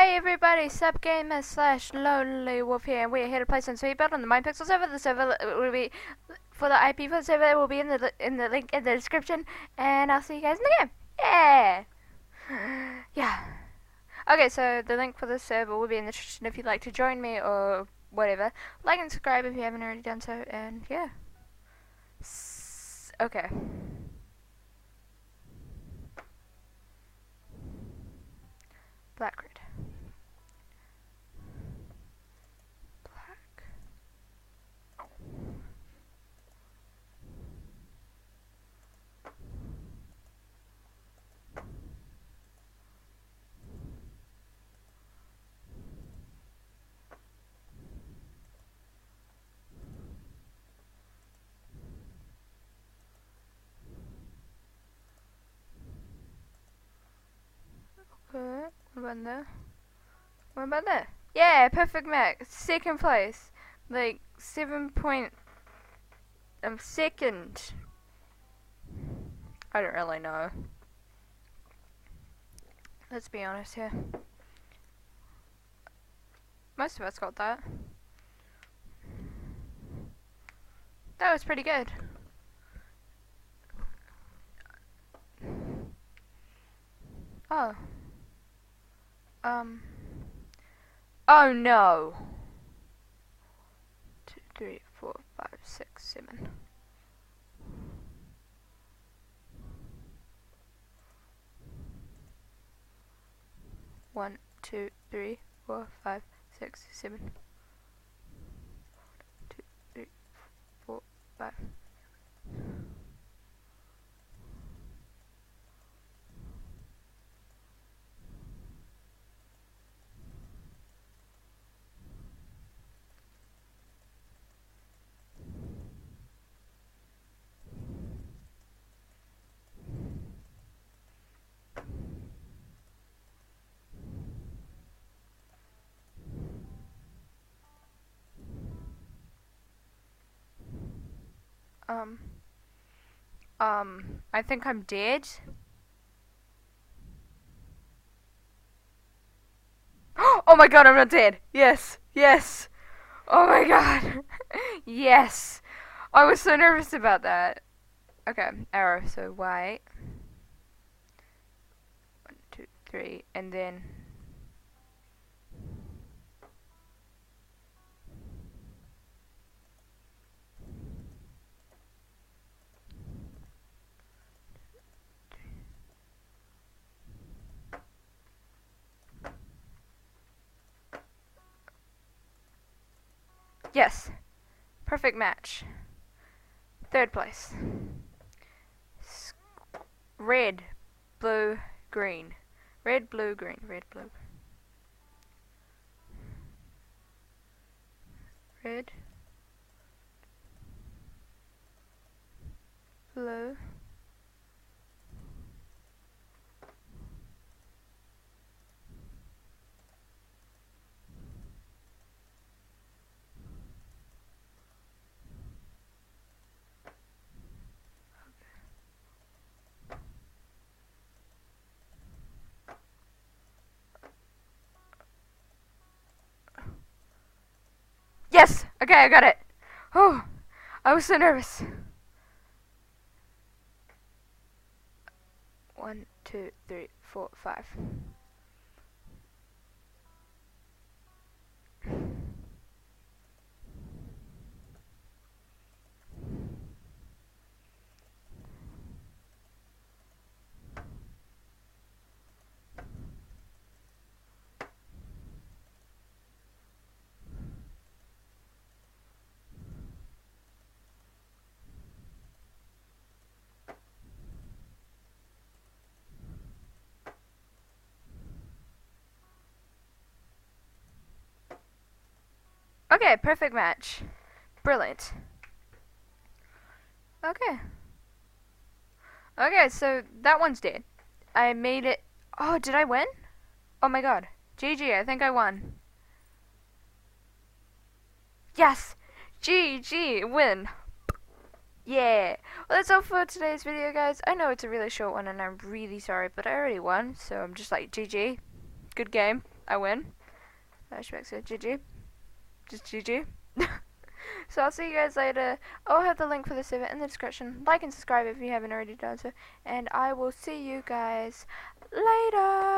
Hey everybody, supgamer slash lonlywolf here, and we're here to play some sweet build on the MinePixel server. The server will be for the IP for the server will be in the link in the description, and I'll see you guys in the game. Yeah, yeah. Okay, so the link for the server will be in the description if you'd like to join me or whatever. Like and subscribe if you haven't already done so, and yeah. Okay. Black red. What about there? What about that? Yeah, perfect max. Second place. Like 7 point second. I don't really know. Let's be honest here. Most of us got that. That was pretty good. Oh. Oh no. 2, 3, 4, 5, 6, 7. One, 2, 3, 4, 5, 6, 7. 2, 3, 4, 5. I think I'm dead. Oh my god, I'm not dead. Yes, yes. Oh my god. Yes. I was so nervous about that. Okay, arrow, so white. 1, 2, 3, and then. Yes. Perfect match. Third place. Red, blue, green. Red, blue, green. Red, blue. Red. Blue. Yes! Okay, I got it. Oh, I was so nervous. 1, 2, 3, 4, 5. Okay, perfect match. Brilliant. Okay. Okay, so that one's dead. I made it. Oh, did I win? Oh my god. GG, I think I won. Yes! GG, win. Yeah. Well, that's all for today's video, guys. I know it's a really short one, and I'm really sorry, but I already won, so I'm just like, GG. Good game. I win. Flashback said GG. Just GG. So I'll see you guys later. I'll have the link for the server in the description. Like and subscribe if you haven't already done so. And I will see you guys later.